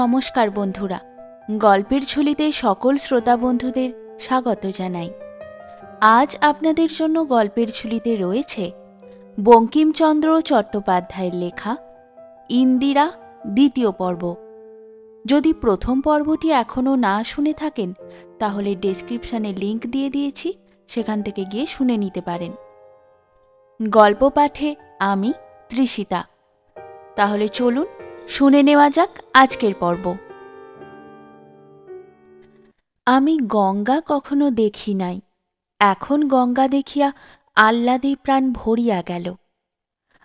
নমস্কার বন্ধুরা, গল্পের ঝুলিতে সকল শ্রোতা বন্ধুদের স্বাগত জানাই। আজ আপনাদের জন্য গল্পের ঝুলিতে রয়েছে বঙ্কিমচন্দ্র চট্টোপাধ্যায়ের লেখা ইন্দিরা দ্বিতীয় পর্ব। যদি প্রথম পর্বটি এখনও না শুনে থাকেন তাহলে ডেসক্রিপশনে লিংক দিয়ে দিয়েছি, সেখান থেকে গিয়ে শুনে নিতে পারেন। গল্প পাঠে আমি তৃষিতা। তাহলে চলুন শুনে নেওয়া যাক আজকের পর্ব। আমি গঙ্গা কখনো দেখি নাই, এখন গঙ্গা দেখিয়া আহ্লাদে প্রাণ ভরিয়া গেল।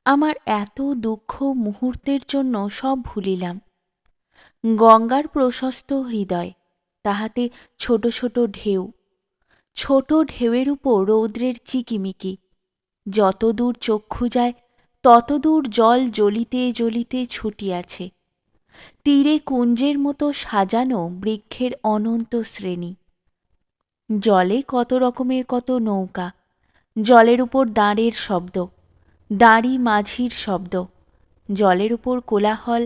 আমার এত দুঃখ মুহূর্তের জন্য সব ভুলিলাম। গঙ্গার প্রশস্ত হৃদয়, তাহাতে ছোট ছোট ঢেউ, ছোট ঢেউয়ের উপর রৌদ্রের চিকিমিকি। যত দূর চক্ষু যায় তত দূর জল জ্বলিতে জ্বলিতে ছুটিয়াছে। তীরে কুঞ্জের মতো সাজানো বৃক্ষের অনন্ত শ্রেণী। জলে কত রকমের কত নৌকা, জলের উপর দাঁড়ের শব্দ, দাঁড়ি মাঝির শব্দ, জলের উপর কোলাহল,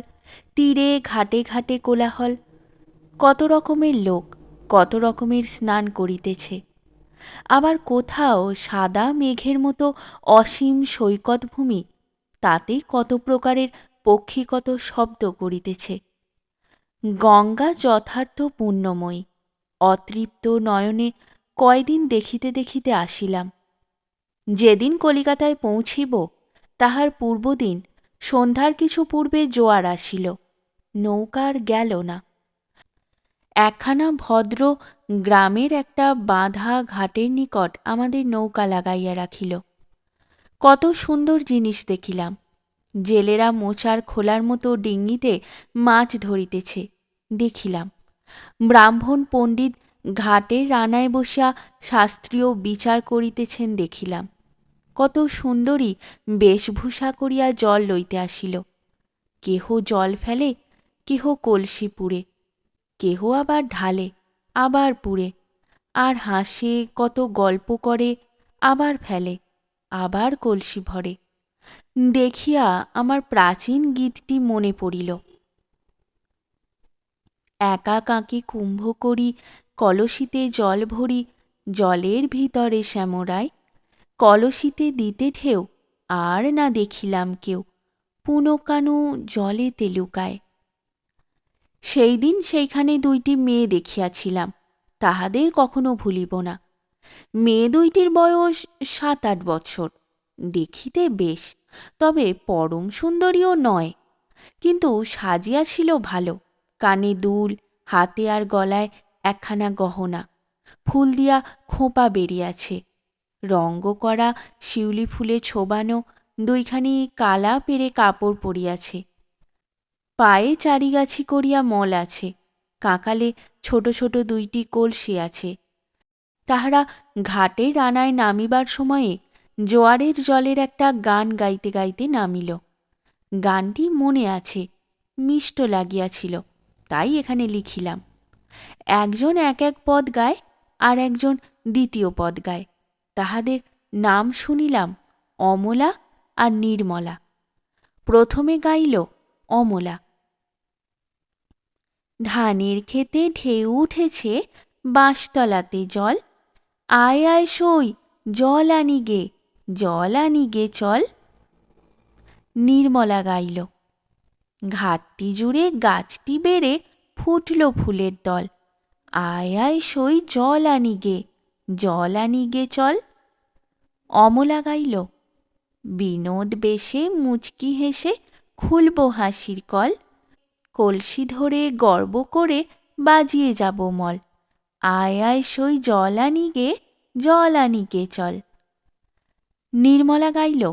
তীরে ঘাটে ঘাটে কোলাহল। কত রকমের লোক কত রকমের স্নান করিতেছে। আবার কোথাও সাদা মেঘের মতো অসীম সৈকত ভূমি, তাতে কত প্রকারের পক্ষী কত শব্দ করিতেছে। গঙ্গা যথার্থ পুণ্যময়ী। অতৃপ্ত নয়নে কয়দিন দেখিতে দেখিতে আসিলাম। যেদিন কলিকাতায় পৌঁছিব তাহার পূর্বদিন সন্ধ্যার কিছু পূর্বে জোয়ার আসিল। নৌকার গেল না। একখানা ভদ্র গ্রামের একটা বাঁধা ঘাটের নিকট আমাদের নৌকা লাগাইয়া রাখিল। কত সুন্দর জিনিস দেখিলাম। জেলেরা মোচার খোলার মতো ডিঙ্গিতে মাছ ধরিতেছে দেখিলাম। ব্রাহ্মণ পণ্ডিত ঘাটের রানায় বসিয়া শাস্ত্রীয় বিচার করিতেছেন দেখিলাম। কত সুন্দরী বেশভূষা করিয়া জল লইতে আসিল। কেহ জল ফেলে, কেহ কলসি পুড়ে, কেহ আবার ঢালে, আবার পুড়ে, আর হাসে, কত গল্প করে, আবার ফেলে, আবার কলসি ভরে। দেখিয়া আমার প্রাচীন গীতটি মনে পড়িল। একা কাঁকে কুম্ভ করি, কলসিতে জল ভরি, জলের ভিতরে শ্যামরায়, কলসিতে দিতে ঢেউ, আর না দেখিলাম কেউ, পুনকানু জলেতে লুকায়। সেই দিন সেইখানে দুইটি মেয়ে দেখিয়াছিলাম, তাহাদের কখনো ভুলিব না। মেয়ে দুইটির বয়স 7-8 বৎসর। দেখিতে বেশ, তবে পরম সুন্দরীও নয়, কিন্তু সাজিয়াছিল ভালো। কানে দুল, হাতে আর গলায় একখানা গহনা, ফুল দিয়া খোঁপা বেরিয়াছে, রঙ্গ করা শিউলি ফুলে ছোবানো দুইখানি কালা পেরে কাপড় পরিয়াছে। পায়ে চারিগাছি করিয়া মল আছে, কাঁকালে ছোট ছোট দুইটি কলসি আছে। তাহারা ঘাটে রানায় নামিবার সময়ে জোয়ারের জলের একটা গান গাইতে গাইতে নামিল। গানটি মনে আছে, মিষ্ট লাগিয়াছিল, তাই এখানে লিখিলাম। একজন এক এক পদ গায়, আর একজন দ্বিতীয় পদ গায়। তাহাদের নাম শুনিলাম অমলা আর নির্মলা। প্রথমে গাইল অমলা। ধানের ক্ষেতে ঢেউ উঠেছে, বাঁশতলাতে জল, আয় আয় সই, জল আনি গে, জল আনি গে চল। নির্মলা গাইল। ঘাটটি জুড়ে গাছটি বেড়ে ফুটল ফুলের দল, আয় আয় সই, জল আনি গে, জল আনি গে চল। অমলা গাইল। বিনোদ বেশে মুচকি হেসে খুলব হাসির কল, কলসি ধরে গর্ব করে বাজিয়ে যাব মল, আয় আয় সই, জল আনি গে, জল আনি গে চল। নির্মলা গাইল।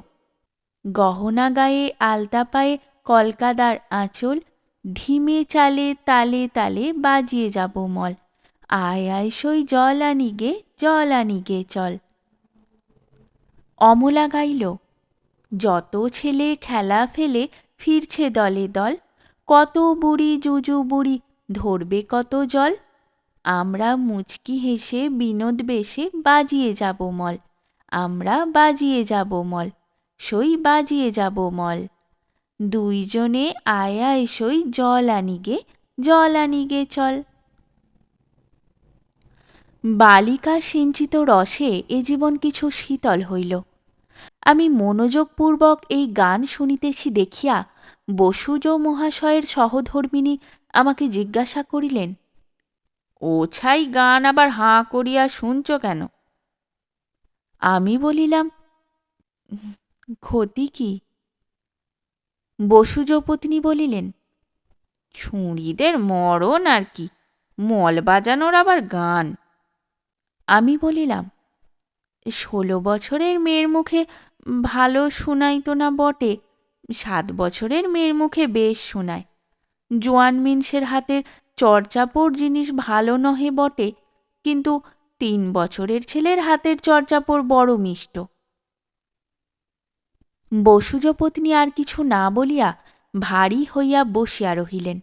গহনা গায়ে আলতা পায়ে কলকাদার আঁচল, ঢিমে চালে তালে তালে বাজিয়ে যাব মল, আয় আয় সই, জল আনি গে, জল আনি গে চল। অমলা গাইল। যত ছেলে খেলা ফেলে ফিরছে দলে দল, কত বুড়ি জুজু বুড়ি ধরবে কত জল, আমরা মুচকি হেসে বিনোদ বেশে বাজিয়ে যাব মল, আমরা বাজিয়ে যাব মল, সই বাজিয়ে যাব মল। দুইজনে আয় আয় সই, জল আনি গে, জল আনি গে চল। বালিকা সিঞ্চিত রসে এ জীবন কিছু শীতল হইল। আমি মনোযোগপূর্বক এই গান শুনিতেছি দেখিয়া বসুজ মহাশয়ের সহধর্মিণী আমাকে জিজ্ঞাসা করিলেন, ও ছাই গান আবার হাঁ করিয়া শুনছ কেন? আমি বলিলাম, ক্ষতি কি? বসুজ পত্নী বলিলেন, ছুঁড়িদের মরণ আর কি, মল বাজানোর আবার গান। আমি বলিলাম, 16 বছরের মেয়ের মুখে ভালো শোনাইতো না বটে, 7 বছরের মেয়ের মুখে বেশ শোনায়। জোয়ান মিনসের হাতের চড়চাপড় জিনিস ভালো নহে বটে, কিন্তু 3 বছরের ছেলের হাতের চড়চাপড় বড় মিষ্ট। বসুজ পত্নী আর কিছু না বলিয়া ভারী হইয়া বসিয়া রহিলেন।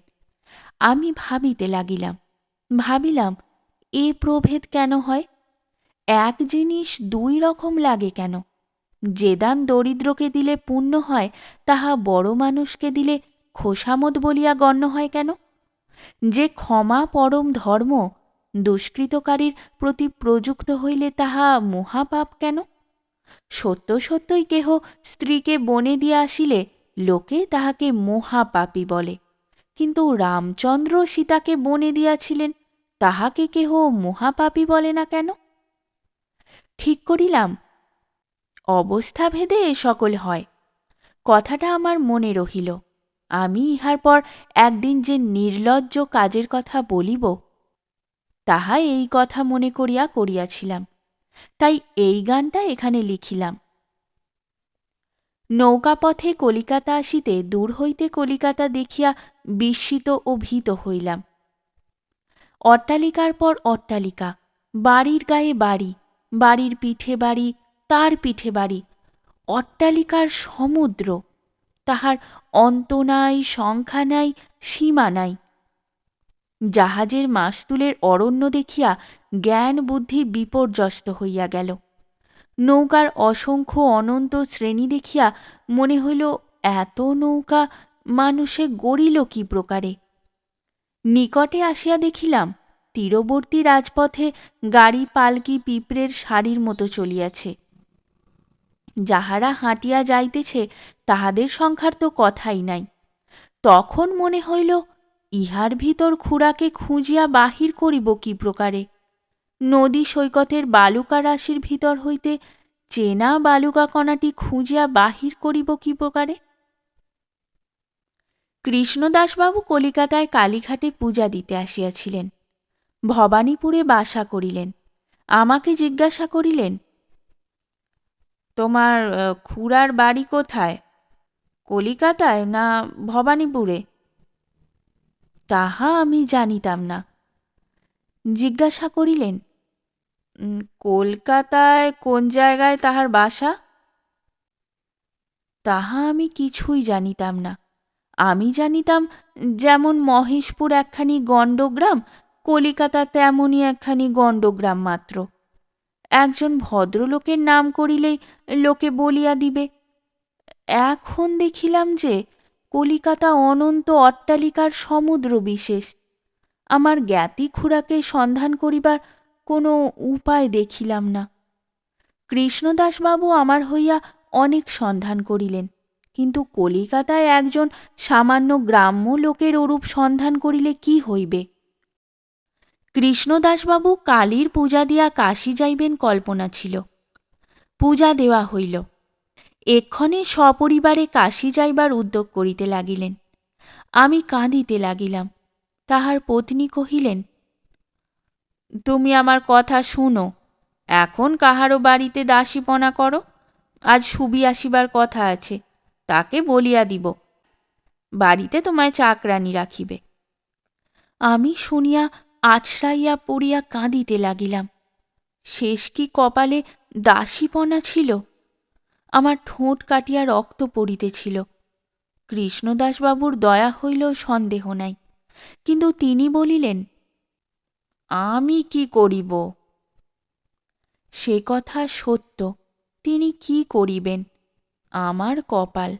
আমি ভাবিতে ভাবিলাম এ প্রভেদ কেন হয়? এক জিনিস 2 রকম লাগে কেন? যে দান দরিদ্রকে দিলে পুণ্য হয়, তাহা বড় মানুষকে দিলে খোসামত বলিয়া গণ্য হয় কেন? যে ক্ষমা পরম ধর্ম, দুষ্কৃতকারীর প্রতি প্রযুক্ত হইলে তাহা মহাপাপ কেন? সত্য সত্যই কেহ স্ত্রীকে বনে দিয়া আসিলে লোকে তাহাকে মহাপাপী বলে, কিন্তু রামচন্দ্র সীতাকে বনে দিয়াছিলেন, তাহাকে কেহ মহাপাপী বলে না কেন? ঠিক করিলাম, অবস্থা ভেদে এ সকল হয়। কথাটা আমার মনে রহিল। আমি ইহার পর একদিন যে নির্লজ্জ কাজের কথা বলিব, তাহা এই কথা মনে করিয়া করিয়াছিলাম, তাই এই গানটা এখানে লিখিলাম। নৌকাপথে কলিকাতা আসিতে দূর হইতে কলিকাতা দেখিয়া বিস্মিত ও ভীত হইলাম। অট্টালিকার পর অট্টালিকা, বাড়ির গায়ে বাড়ি, বাড়ির পিঠে বাড়ি, তার পিঠে বাড়ি, অট্টালিকার সমুদ্র, তাহার অন্ত নাই, সংখ্যা নাই, সীমা নাই। জাহাজের মাস্তুলের অরণ্য দেখিয়া জ্ঞান বুদ্ধি বিপর্যস্ত হইয়া গেল। নৌকার অসংখ্য অনন্ত শ্রেণী দেখিয়া মনে হইল, এত নৌকা মানুষে গড়িল কি প্রকারে? নিকটে আসিয়া দেখিলাম তীরবর্তী রাজপথে গাড়ি পালকি পিঁপড়ের সারির মতো চলিয়াছে। যাহারা হাঁটিয়া যাইতেছে তাহাদের সংখ্যার তো কথাই নাই। তখন মনে হইল, ইহার ভিতর খুড়াকে খুঁজিয়া বাহির করিব কি প্রকারে? নদী সৈকতের বালুকা রাশির ভিতর হইতে চেনা বালুকা কণাটি খুঁজিয়া বাহির করিব কি প্রকারে? কৃষ্ণদাসবাবু কলিকাতায় কালীঘাটে পূজা দিতে আসিয়াছিলেন। ভবানীপুরে বাসা করিলেন। আমাকে জিজ্ঞাসা করিলেন, তোমার খুড়ার বাড়ি কোথায়, কলিকাতায় না ভবানীপুরে? তাহা আমি জানিতাম না। জিজ্ঞাসা করিলেন, কলকাতায় কোন জায়গায় তাহার বাসা? তাহা আমি কিছুই জানিতাম না। আমি জানিতাম, যেমন মহেশপুর একখানি গণ্ডগ্রাম, কলিকাতা তেমনই একখানি গণ্ডগ্রাম মাত্র। একজন ভদ্রলোকের নাম করিলেই লোকে বলিয়া দিবে। এখন দেখিলাম যে কলিকাতা অনন্ত অট্টালিকার সমুদ্র বিশেষ। আমার জ্ঞাতি খুড়াকে সন্ধান করিবার কোনো উপায় দেখিলাম না। কৃষ্ণদাসবাবু আমার হইয়া অনেক সন্ধান করিলেন, কিন্তু কলিকাতায় একজন সামান্য গ্রাম্য লোকের ওরূপ সন্ধান করিলে কি হইবে? কৃষ্ণদাসবাবু কালীর পূজা দিয়া কাশী যাইবেন কল্পনা ছিল। পূজা দেওয়া হইল। এক্ষণে সপরিবারে কাশী যাইবার উদ্যোগ করিতে লাগিলেন। আমি কাঁদিতে লাগিলাম। তাহার পত্নী কহিলেন, তুমি আমার কথা শুনো, এখন কাহারও বাড়িতে দাসীপনা করো। আজ সুবি আসিবার কথা আছে, তাকে বলিয়া দিব, বাড়িতে তোমায় চাকরানি রাখিবে। আমি শুনিয়া আছড়াইয়া পড়িয়া কাঁদিতে লাগিলাম। শেষ কি কপালে দাসীপনা ছিল? আমার ঠোঁট কাটিয়া রক্ত পড়িতেছিল। কৃষ্ণদাসবাবুর দয়া হইলেও সন্দেহ নাই, কিন্তু তিনি বলিলেন, আমি কি করিব? সে কথা সত্য, তিনি কি করিবেন? আমার কপাল।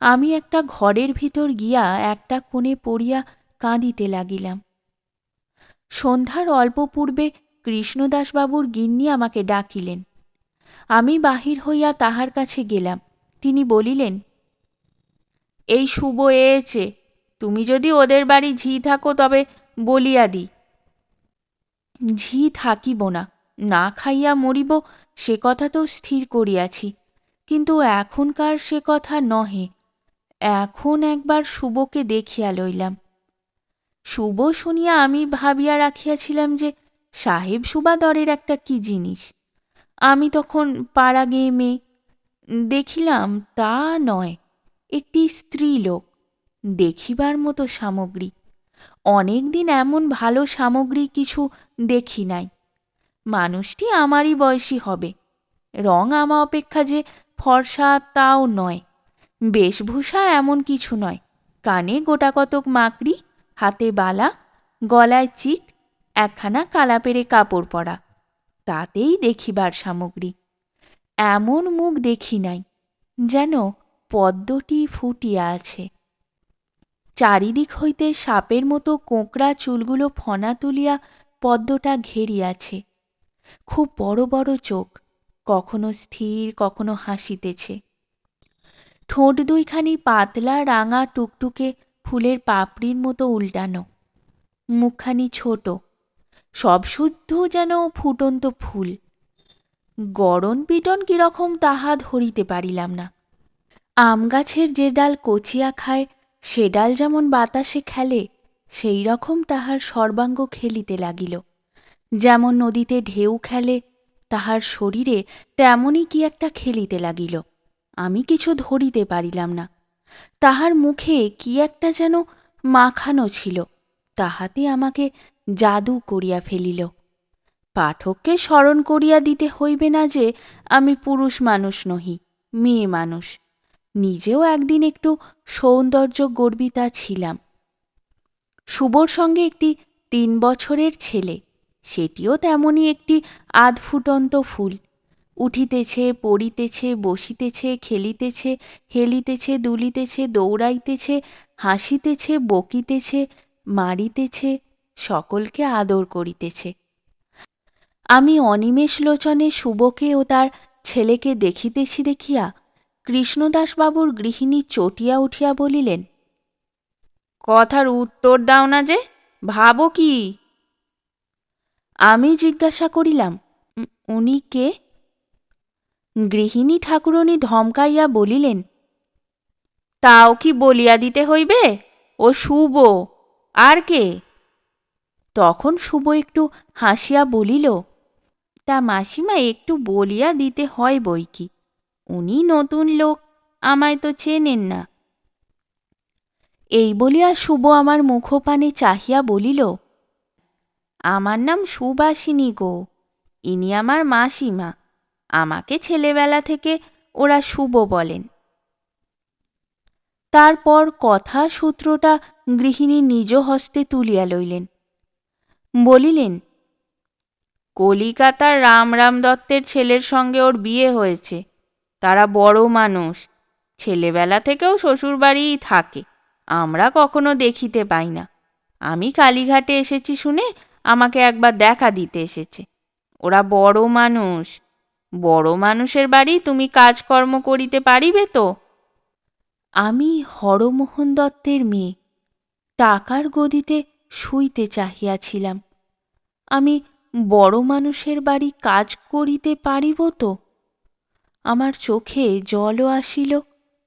আমি একটা ঘরের ভিতর গিয়া একটা কোণে পড়িয়া কাঁদিতে লাগিলাম। সন্ধ্যার অল্প পূর্বে কৃষ্ণদাসবাবুর গিন্নি আমাকে ডাকিলেন। আমি বাহির হইয়া তাহার কাছে গেলাম। তিনি বলিলেন, এই শুভ এয়েছে, তুমি যদি ওদের বাড়ি ঝি থাকো তবে বলিয়া দি। ঝি থাকিব না, না খাইয়া মরিব সে কথা তো স্থির করিয়াছি, কিন্তু এখনকার সে কথা নহে। এখন একবার শুভকে দেখিয়া লইলাম। শুভ শুনিয়া আমি ভাবিয়া রাখিয়াছিলাম যে সাহেব সুবাদরের একটা কি জিনিস। আমি তখন পাড়া গেয়ে মেয়ে, দেখিলাম তা নয়, একটি স্ত্রী লোক, দেখিবার মতো সামগ্রী। অনেক দিন এমন ভালো সামগ্রী কিছু দেখি নাই। মানুষটি আমারই বয়সী হবে, রং আমা অপেক্ষা যে ফর্সা তাও নয়, বেশভূষা এমন কিছু নয়, কানে গোটাকতক মাকড়ি, হাতে বালা, গলায় চিক, একখানা কালাপেরে কাপড় পরা, তাতেই দেখিবার সামগ্রী। এমন মুখ দেখি নাই, যেন পদ্মটি ফুটিয়া আছে। চারিদিক হইতে সাপের মতো কোঁকড়া চুলগুলো ফনা তুলিয়া পদ্মটা ঘেরিয়াছে। খুব বড় বড় চোখ, কখনো স্থির কখনো হাসিতেছে। ঠোঁট দুইখানি পাতলা রাঙা টুকটুকে ফুলের পাপড়ির মতো উল্টানো। মুখখানি ছোট, সব শুদ্ধ যেন ফুটন্ত ফুল। গড়ন পিটন কিরকম তাহা ধরিতে পারিলাম না। আম গাছের যে ডাল কচিয়া খায় সে ডাল যেমন বাতাসে খেলে, সেই রকম তাহার সর্বাঙ্গ খেলিতে লাগিল। যেমন নদীতে ঢেউ খেলে, তাহার শরীরে তেমনই কি একটা খেলিতে লাগিল। আমি কিছু ধরিতে পারিলাম না। তাহার মুখে কি একটা যেন মাখানো ছিল, তাহাতে আমাকে জাদু করিয়া ফেলিল। পাঠককে স্মরণ করিয়া দিতে হইবে না যে আমি পুরুষ মানুষ নহি, মেয়ে মানুষ। নিজেও একদিন একটু সৌন্দর্য গর্বিতা ছিলাম। শুভর সঙ্গে একটি 3 বছরের ছেলে, সেটিও তেমনি একটি আধফুটন্ত ফুল, উঠিতেছে, পড়িতেছে, বসিতেছে, খেলিতেছে, হেলিতেছে, দুলিতেছে, দৌড়াইতেছে, হাসিতেছে, বকিতেছে, মারিতেছে, সকলকে আদর করিতেছে। আমি অনিমেষ লোচনে শুভকে ও তার ছেলেকে দেখিতেছি দেখিয়া কৃষ্ণদাসবাবুর গৃহিণী চটিয়া উঠিয়া বলিলেন, কথার উত্তর দাও না যে, ভাবো কি? আমি জিজ্ঞাসা করিলাম, উনি কে? গৃহিণী ঠাকুরনী ধমকাইয়া বলিলেন, তাও কি বলিয়া দিতে হইবে? ও শুভ, আর কে? তখন শুভ একটু হাসিয়া বলিল, তা মাসিমা একটু বলিয়া দিতে হয় বই কি, উনি নতুন লোক, আমায় তো চেনেন না। এই বলিয়া শুভ আমার মুখপানে চাহিয়া বলিল, আমার নাম সুবাসিনী গো, ইনি আমার মাসিমা, আমাকে ছেলেবেলা থেকে ওরা শুভ বলেন। তারপর কথা সূত্রটা গৃহিণী নিজ হস্তে তুলিয়া লইলেন। বলিলেন, কলিকাতার রামরাম দত্তের ছেলের সঙ্গে ওর বিয়ে হয়েছে, তারা বড় মানুষ, ছেলেবেলা থেকেও শ্বশুরবাড়িই থাকে, আমরা কখনো দেখিতে পাই না। আমি কালীঘাটে এসেছি শুনে আমাকে একবার দেখা দিতে এসেছে। ওরা বড় মানুষ, বড় মানুষের বাড়ি তুমি কাজকর্ম করিতে পারিবে তো? আমি হরমোহন দত্তের মেয়ে, টাকার গদিতে শুইতে চাহিয়াছিলাম। আমি বড় মানুষের বাড়ি কাজ করিতে পারিব তো? আমার চোখে জলও আসিল,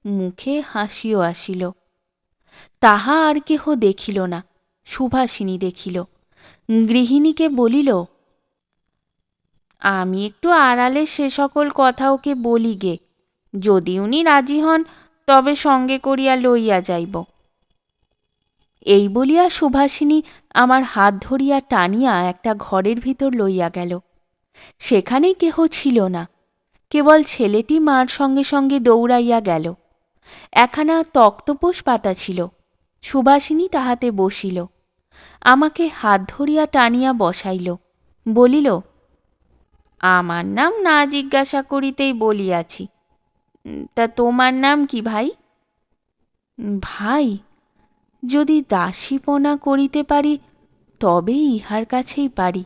মুখে হাসিও আসিল। তাহা আর কেহ দেখিল না, সুভাষিনী দেখিল। গৃহিণীকে বলিল, আমি একটু আড়ালে সে সকল কথা ওকে বলি গে, যদি উনি রাজি হন তবে সঙ্গে করিয়া লইয়া যাইব। এই বলিয়া সুভাষিনী আমার হাত ধরিয়া টানিয়া একটা ঘরের ভিতর লইয়া গেল। সেখানে কেহ ছিল না, কেবল ছেলেটি মার সঙ্গে সঙ্গে দৌড়াইয়া গেল। একখানা তক্তপোষ পাতা ছিল, সুভাষিনী তাহাতে বসিল, আমাকে হাত ধরিয়া টানিয়া বসাইল, বলিল, আমার নাম না জিজ্ঞাসা করিতেই বলিয়াছি, তা তোমার নাম কি ভাই? ভাই? যদি দাসীপনা করিতে পারি তবে ইহার কাছেই পারি।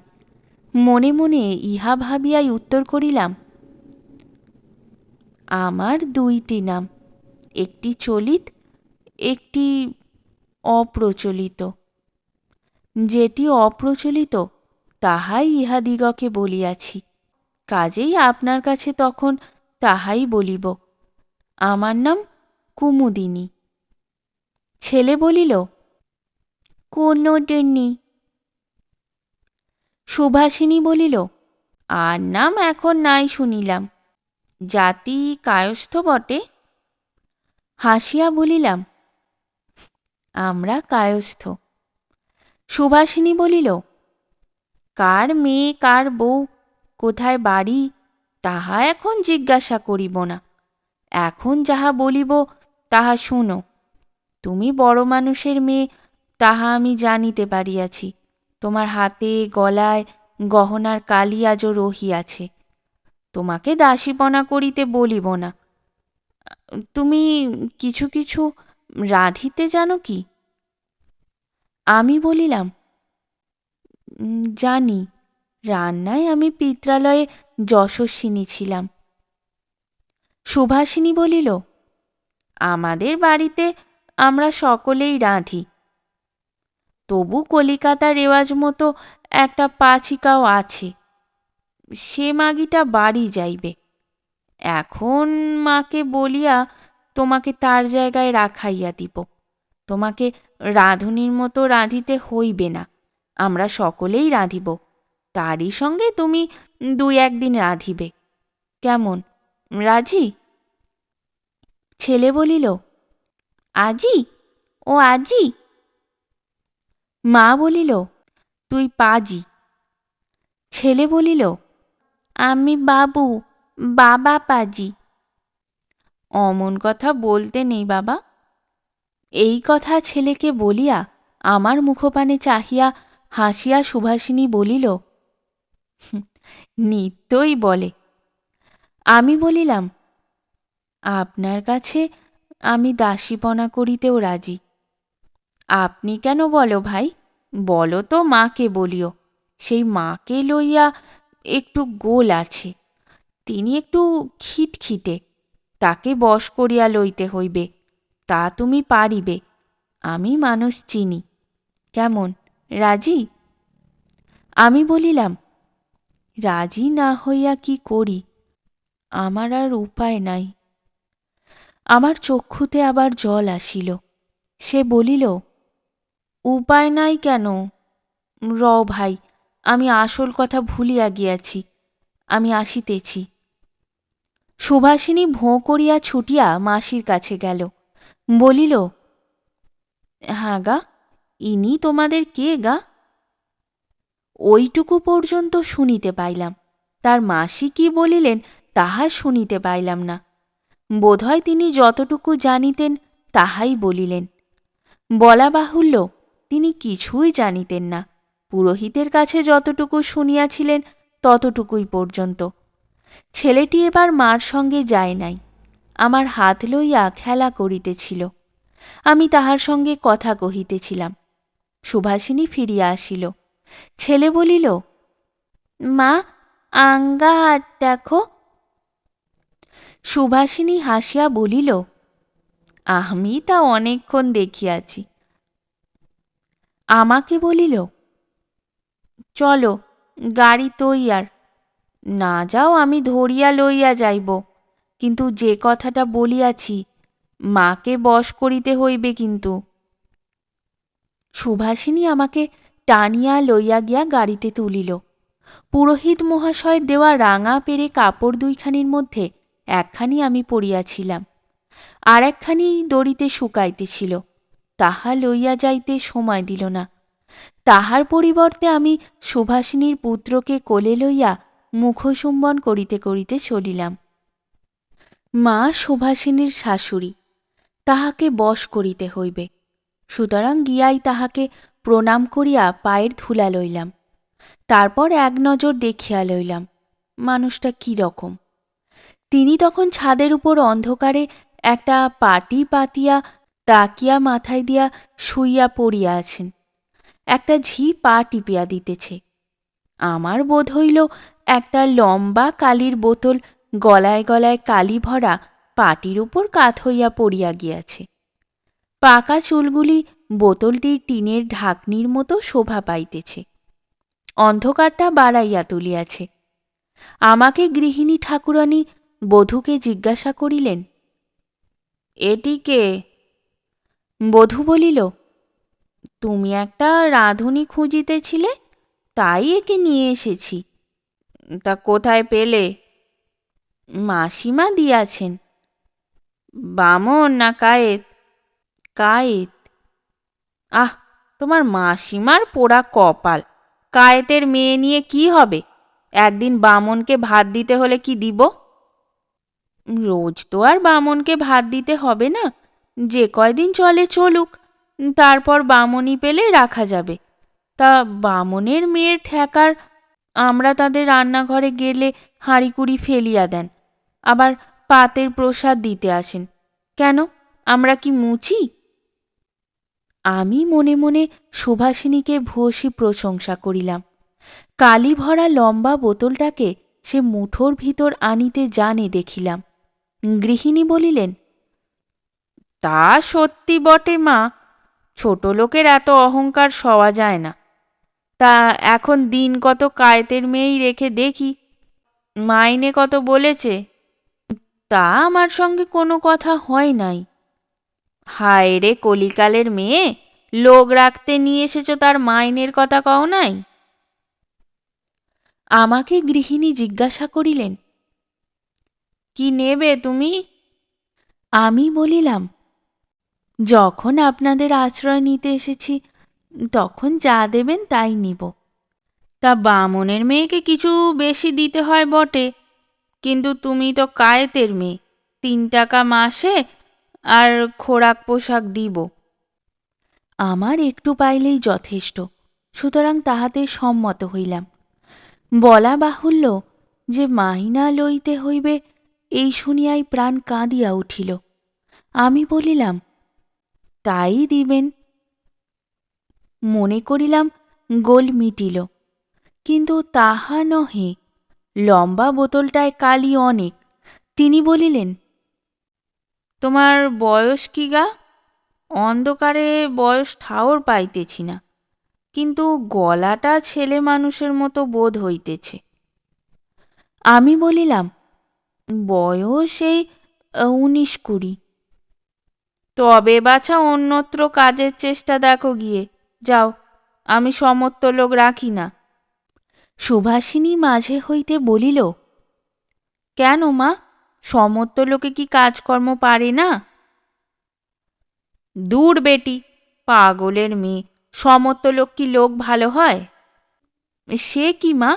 মনে মনে ইহা ভাবিয়াই উত্তর করিলাম, আমার দুইটি নাম, একটি চলিত, একটি অপ্রচলিত। যেটি অপ্রচলিত তাহাই ইহাদিগকে বলিয়াছি, কাজেই আপনার কাছে তখন তাহাই বলিব। আমার নাম কুমুদিনী। ছেলে বলিল, কোনোদিনই। সুভাষিনী বলিল, আর নাম এখন নাই শুনিলাম, জাতি কায়স্থ বটে। হাসিয়া বলিলাম, আমরা কায়স্থ। সুভাষিনী বলিল, কার মেয়ে কার বউ কোথায় বাড়ি তাহা এখন জিজ্ঞাসা করিব না, এখন যাহা বলিব তাহা শুনো। তুমি বড় মানুষের মেয়ে তাহা আমি জানিতে পারিয়াছি, তোমার হাতে গলায় গহনার কালি আজও রহিয়াছে। তোমাকে দাসীপনা করিতে বলিব না। তুমি কিছু কিছু রাঁধিতে জানো কি? আমি বলিলাম, জানি, রান্নায় আমি পিত্রালয়ে যশস্বিনী ছিলাম। সুভাষিনী বলিল, আমাদের বাড়িতে আমরা সকলেই রাঁধি, তবু কলিকাতার রেওয়াজ মতো একটা পাচিকাও আছে, সে মাগিটা বাড়ি যাইবে। এখন মাকে বলিয়া তোমাকে তার জায়গায় রাখাইয়া দিব। তোমাকে রাঁধুনির মতো রাঁধিতে হইবে না, আমরা সকলেই রাঁধিব, তারই সঙ্গে তুমি 2-1 দিন রাঁধিবে। কেমন, রাজি? ছেলে বলিল, আজি? ও আজি? মা বলিল, তুই পাজি। ছেলে বলিল, আমি বাবু, বাবা পাজি। অমন কথা বলতে নেই বাবা। এই কথা ছেলেকে বলিয়া আমার মুখপানে চাহিয়া হাসিয়া সুভাষিনী বলিল, নিত্যই বলে। আমি বলিলাম, আপনার কাছে আমি দাসীপনা করিতেও রাজি। আপনি কেন বলো ভাই, বলো তো মাকে বলিও। সেই মাকে লইয়া একটু গোল আছে, তিনি একটু খিটখিটে, তাকে বশ করিয়া লইতে হইবে, তা তুমি পারিবে, আমি মানুষ চিনি। কেমন, রাজি? আমি বলিলাম, রাজি না হইয়া কি করি, আমার আর উপায় নাই। আমার চক্ষুতে আবার জল আসিল। সে বলিল, উপায় নাই কেন? ভাই, আমি আসল কথা ভুলিয়া গিয়াছি, আমি আসিতেছি। সুভাষিনী ভোঁ করিয়া ছুটিয়া মাসির কাছে গেল, বলিল, হ্যাঁ গা, ইনি তোমাদের কে গা? ওইটুকু পর্যন্ত শুনিতে পাইলাম, তার মাসি কি বলিলেন তাহা শুনিতে পাইলাম না। বোধহয় তিনি যতটুকু জানিতেন তাহাই বলিলেন। বলা বাহুল্য, তিনি কিছুই জানিতেন না, পুরোহিতের কাছে যতটুকু শুনিয়াছিলেন ততটুকুই পর্যন্ত। ছেলেটি এবার মার সঙ্গে যায় নাই, আমার হাত লইয়া খেলা করিতেছিল, আমি তাহার সঙ্গে কথা কহিতেছিলাম। সুভাষিনী ফিরিয়া আসিল। ছেলে বলিল, মা, আঙ্গা হাত দেখো। সুভাষিনী হাসিয়া বলিল, আমি তা অনেকক্ষণ দেখিয়াছি। আমাকে বলিল, চলো, গাড়ি তৈয়ার, না যাও আমি ধরিয়া লইয়া যাইব, কিন্তু যে কথাটা বলিয়াছি, মাকে বশ করিতে হইবে কিন্তু। সুভাষিনী আমাকে টানিয়া লইয়া গিয়া গাড়িতে তুলিল। পুরোহিত মহাশয়ের দেওয়া রাঙা পেরে কাপড় 2খানির মধ্যে একখানি আমি পরিয়াছিলাম, আর একখানি দড়িতে শুকাইতেছিল, তাহা লইয়া যাইতে সময় দিল না। তাহার পরিবর্তে আমি সুভাষিনীর পুত্রকে কোলে লইয়া মুখচুম্বন করিতে করিতে চলিলাম। মা সুভাষিনীর শাশুড়ি, তাহাকে বশ করিতে হইবে, সুতরাং গিয়াই তাহাকে প্রণাম করিয়া পায়ের ধুলা লইলাম। তারপর এক নজর দেখিয়া লইলাম মানুষটা কি রকম। তিনি তখন ছাদের উপর অন্ধকারে একটা পাটি পাতিয়া তাকিয়া মাথায় দিয়া শুইয়া পড়িয়া আছেন। একটা ঝি পা টিপিয়া দিতেছে। আমার বোধ হইল একটা লম্বা কালির বোতল গলায় গলায় কালি ভরা পাটির উপর কাত হইয়া পড়িয়া গিয়াছে। পাকা চুলগুলি বোতলটির টিনের ঢাকনির মতো শোভা পাইতেছে। অন্ধকারটা বাড়াইয়া তুলিয়াছে। আমাকে গৃহিণী ঠাকুরানী বধূকে জিজ্ঞাসা করিলেন, এটি কে? বধূ বলিল, তুমি একটা রাঁধুনি খুঁজিতেছিলে, তাই একে নিয়ে এসেছি। তা কোথায় পেলে? মাসিমা দিয়াছেন। বামন না কায়েত? কায়েত। আহ, তোমার মাসিমার পোড়া কপাল। কায়েতের মেয়ে নিয়ে কি হবে? একদিন বামনকে ভাত দিতে হলে কি দিব? রোজ তো আর বামনকে ভাত দিতে হবে না, যে কয়দিন চলে চলুক, তারপর বামনি পেলে রাখা যাবে। তা বামনের মেয়ের ঠেকার আমরা তাদের রান্নাঘরে গেলে হাঁড়িকুড়ি ফেলিয়া দেন, আবার পাতের প্রসাদ দিতে আসেন। কেন, আমরা কি মুচি? আমি মনে মনে সুভাষিনীকে ভূয়সী প্রশংসা করিলাম। কালি ভরা লম্বা বোতলটাকে সে মুঠোর ভিতর আনিতে জানে দেখিলাম। গৃহিণী বলিলেন, তা সত্যি বটে মা, ছোট লোকের এত অহংকার সওয়া যায় না। তা এখন দিন কত কায়েতের মেয়েই রেখে দেখি। মাইনে কত বলেছে? তা আমার সঙ্গে কোনো কথা হয় নাই। হায় রে কলিকালের মেয়ে, লোক রাখতে নিয়ে এসেছ, তার মাইনের কথা কও নাই? আমাকে গৃহিণী জিজ্ঞাসা করিলেন, কি নেবে তুমি? আমি বলিলাম, যখন আপনাদের আশ্রয় নিতে এসেছি, তখন যা দেবেন তাই নিব। তা বামনের মেয়েকে কিছু বেশি দিতে হয় বটে, কিন্তু তুমি তো কায়েতের মেয়ে, 3 টাকা মাসে, আর খোরাক পোশাক দিব। আমার একটু পাইলেই যথেষ্ট, সুতরাং তাহাতে সম্মত হইলাম। বলা বাহুল্য যে মাইনা লইতে হইবে, এই শুনিয়াই প্রাণ কাঁদিয়া উঠিল। আমি বলিলাম, তাই দিবেন। মনে করিলাম গোল মিটিল, কিন্তু তাহা নহে। লম্বা বোতলটায় কালি অনেক। তিনি বলিলেন, তোমার বয়স কি গা? অন্ধকারে বয়স ঠাওর পাইতেছি না, কিন্তু গলাটা ছেলে মানুষের মতো বোধ হইতেছে। আমি বলিলাম, বয়স এই 19-20। তবে বাছা অন্যত্র কাজের চেষ্টা দেখো গিয়ে, যাও, আমি সমস্ত লোক রাখি না। সুভাষিনী মাঝে হইতে বলিল, কেন মা, সমস্ত লোকে কি কাজকর্ম পারে না? দূর বেটি, পাগলের মেয়ে, সমস্ত লোক কি লোক ভালো হয়? সে কি মা,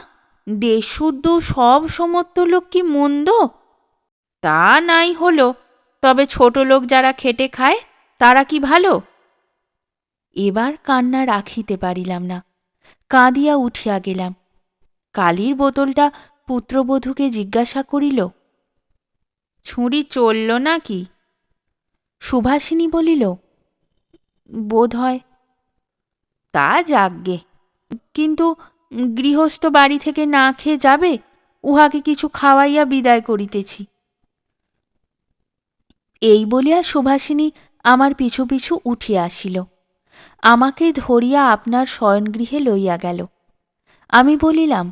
দেশশুদ্ধ সব সমস্ত লোক কি মন্দ? তা নাই হলো, তবে ছোট লোক যারা খেটে খায়, তারা কি ভালো? এবার কান্না রাখিতে পারিলাম না, কাঁদিয়া উঠিয়া গেলাম। কালির বোতলটা পুত্রবধূকে জিজ্ঞাসা করিল, ছুরি চলল নাকি? সুভাষিনী বলিল, বোধ হয়। তা যাকগে, কিন্তু গৃহস্থ বাড়ি থেকে না খেয়ে যাবে, উহাকে কিছু খাওয়াইয়া বিদায় করিতেছি। এই বলিয়া সুভাষিনী আমার পিছু পিছু উঠিয়া আসিল, আমাকে ধরিয়া আপনার শয়নগৃহে লইয়া গেল। আমি বলিলাম,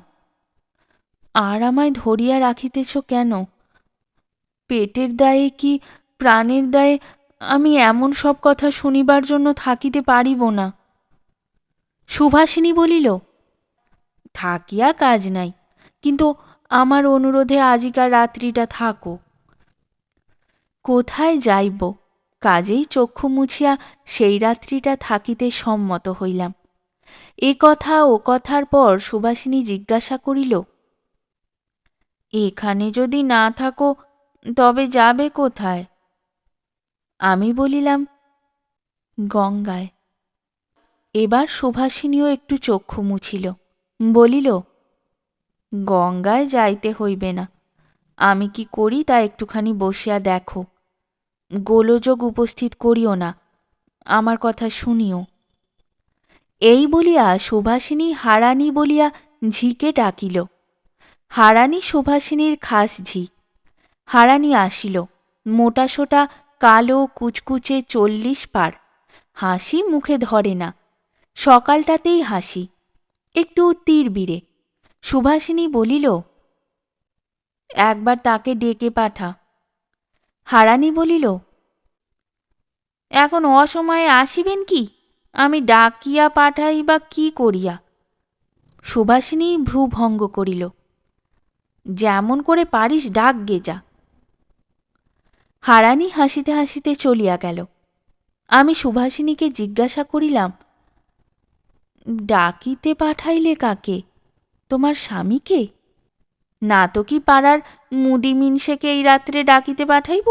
আর আমায় ধরিয়া রাখিতেছ কেন? পেটের দায়ে কি প্রাণের দায়ে আমি এমন সব কথা শুনিবার জন্য থাকিতে পারিব না। সুভাষিনী বলিল, থাকিয়া কাজ নাই, কিন্তু আমার অনুরোধে আজিকার রাত্রিটা থাকো। কোথায় যাইব, কাজেই চক্ষু মুছিয়া সেই রাত্রিটা থাকিতে সম্মত হইলাম। এ কথা ও কথার পর সুভাষিনী জিজ্ঞাসা করিল, এখানে যদি না থাকো তবে যাবে কোথায়? আমি বলিলাম, গঙ্গায়। এবার সুভাষিনীও একটু চক্ষু মুছিল, বলিল, গঙ্গায় যাইতে হইবে না, আমি কি করি তা একটুখানি বসিয়া দেখো, গোলযোগ উপস্থিত করিও না, আমার কথা শুনিও। এই বলিয়া সুভাষিনী হারানি বলিয়া ঝিকে ডাকিল। হারানি সুভাষিনীর খাস ঝি। হারানি আসিল, মোটাসোটা, কালো, কুচকুচে, 40 পার। হাসি মুখে ধরে না, সকালটাতেই হাসি, একটু তীরবিরে। সুভাষিনী বলিল, একবার তাকে ডেকে পাঠা। হারানি বলিল, এখন অসময়ে আসিবেন কি? আমি ডাকিয়া পাঠাই বা কি করিয়া? সুভাষিনী ভ্রুভঙ্গ করিল। যেমন করে পারিস ডাক গে যা। হারানি হাসিতে হাসিতে চলিয়া গেল। আমি সুভাষিনীকে জিজ্ঞাসা করিলাম, ডাকিতে পাঠাইলে কাকে? তোমার স্বামীকে? না তো কি পাড়ার মুদি মিনসেকে এই রাত্রে ডাকিতে পাঠাইব?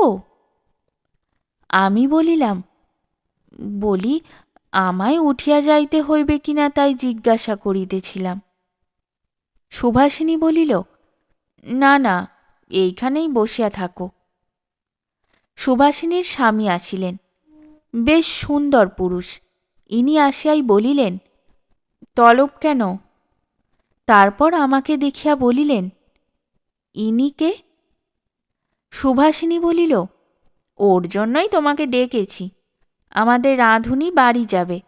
আমি বলিলাম, বলি, আমায় উঠিয়া যাইতে হইবে কিনা তাই জিজ্ঞাসা করিতেছিলাম। সুভাষিনী বলিল, না না, এইখানেই বসিয়া থাকো। সুভাষিনীর স্বামী আসিলেন, বেশ সুন্দর পুরুষ। ইনি আসিয়াই বলিলেন, তলব কেন? তারপর আমাকে দেখিয়া বলিলেন, ইনি কে? সুভাষিনী বলিল, ওর জন্যই তোমাকে ডেকেছি। আমাদের রাঁধুনি বাড়ি যাবে,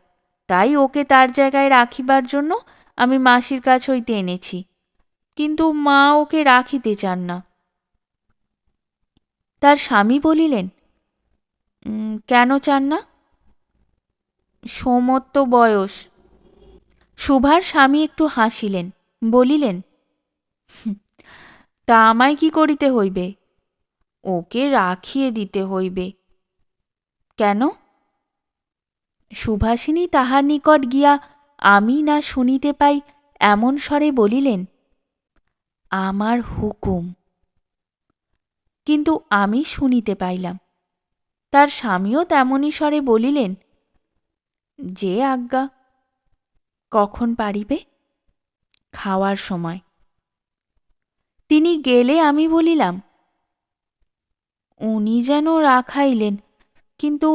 তাই ওকে তার জায়গায় রাখিবার জন্য আমি মাসির কাছ হইতে এনেছি, কিন্তু মা ওকে রাখিতে চান না। তার স্বামী বলিলেন, কেন চান না? সমত্ব বয়স। সুভার স্বামী একটু হাসিলেন, বলিলেন, তা আমায় কি করিতে হইবে? ওকে রাখিয়ে দিতে হইবে। কেন? সুভাষিনী তাহার নিকট গিয়া আমি না শুনিতে পাই এমন স্বরে বলিলেন, আমার হুকুম। কিন্তু আমি শুনিতে পাইলাম। তার স্বামীও তেমনি স্বরে বলিলেন, যে আজ্ঞা। কখন পারিবে? খাওয়ার সময়। তিনি গেলে আমি বলিলাম, উনি যেন রাখাইলেন, কিন্তু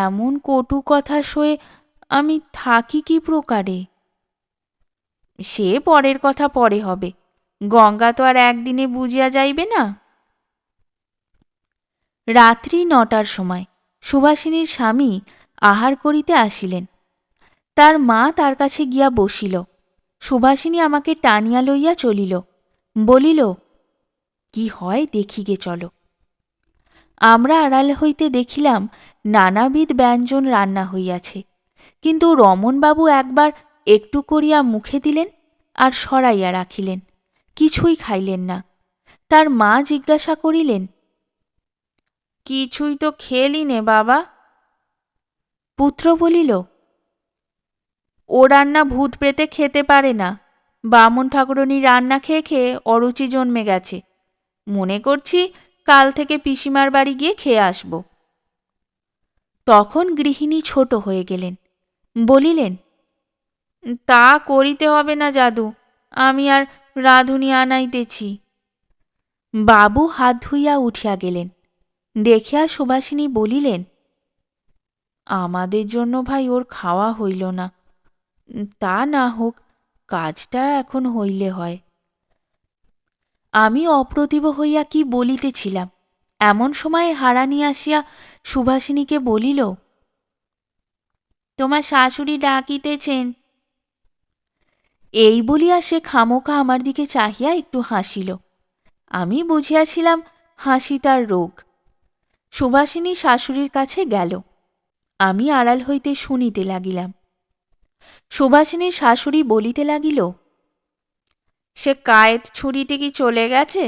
এমন কটু কথা সয়ে আমি থাকি কি প্রকারে? সে পরের কথা পরে হবে, গঙ্গা তো আর একদিনে বুঝিয়া যাইবে না। রাত্রি 9টার সময় সুভাষিনীর স্বামী আহার করিতে আসিলেন। তার মা তার কাছে গিয়া বসিল। সুভাষিনী আমাকে টানিয়া লইয়া চলিল, বলিল, কি হয় দেখি গে চলো। আমরা আড়াল হইতে দেখিলাম নানাবিধ ব্যঞ্জন রান্না হইয়াছে, কিন্তু রমণবাবু একবার একটু করিয়া মুখে দিলেন আর সরাইয়া রাখিলেন, কিছুই খাইলেন না। তার মা জিজ্ঞাসা করিলেন, কিছুই তো খেলি নে বাবা? পুত্র বলিল, ও রান্না ভূত প্রেতে খেতে পারে না। বামুন ঠাকুরনী রান্না খেয়ে খেয়ে অরুচি জন্মে গেছে। মনে করছি কাল থেকে পিসিমার বাড়ি গিয়ে খেয়ে আসব। তখন গৃহিণী ছোট হয়ে গেলেন, বলিলেন, তা করিতে হবে না জাদু, আমি আর রাঁধুনি আনাইতেছি। বাবু হাত ধুইয়া উঠিয়া গেলেন। দেখিয়া সুভাষিনী বলিলেন, আমাদের জন্য ভাই ওর খাওয়া হইল না। তা না হোক, কাজটা এখন হইলে হয়। আমি অপ্রতিভ হইয়া কি বলিতেছিলাম, এমন সময়ে হারানি আসিয়া সুভাষিনীকে বলিল, তোমার শাশুড়ি ডাকিতেছেন। এই বলিয়া সে খামোকা আমার দিকে চাহিয়া একটু হাসিল। আমি বুঝিয়াছিলাম হাসি তার রোগ। সুভাষিনী শাশুড়ির কাছে গেল। আমি আড়াল হইতে শুনিতে লাগিলাম। সুভাষিনীর শাশুড়ি বলিতে লাগিল, সে কায়েত ছুরিটি কি চলে গেছে?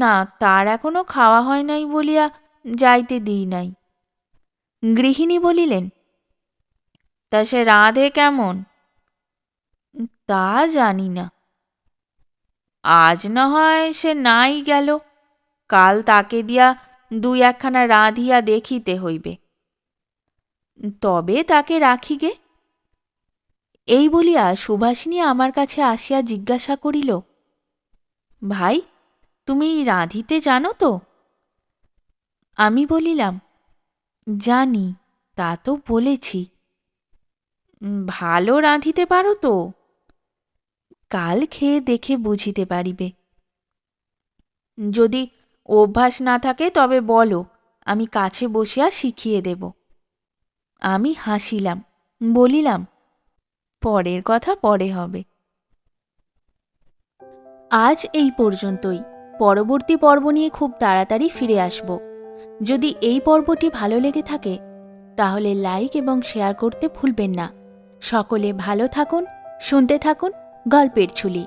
না, তার এখনো খাওয়া হয় নাই বলিয়া যাইতে দিই নাই। গৃহিণী বলিলেন, তা সে রাঁধে কেমন? তা জানি না। আজ না হয় সে নাই গেল, কাল তাকে দিয়া 2-1খানা রাঁধিয়া দেখিতে হইবে, তবে তাকে রাখি গে। এই বলিয়া সুভাষিনী আমার কাছে আসিয়া জিজ্ঞাসা করিল, ভাই, তুমি রাঁধিতে জানো তো? আমি বলিলাম, জানি। তা তো বলেছি। ভালো রাঁধিতে পারো তো? কাল খেয়ে দেখে বুঝিতে পারিবে। যদি অভ্যাস না থাকে তবে বলো, আমি কাছে বসিয়া শিখিয়ে দেব। আমি হাসিলাম, বলিলাম, পরের কথা পরে হবে। আজ এই পর্যন্তই। পরবর্তী পর্ব নিয়ে খুব তাড়াতাড়ি ফিরে আসব। যদি এই পর্বটি ভালো লেগে থাকে তাহলে লাইক এবং শেয়ার করতে ভুলবেন না। সকলে ভালো থাকুন, শুনতে থাকুন গল্পের ঝুলি।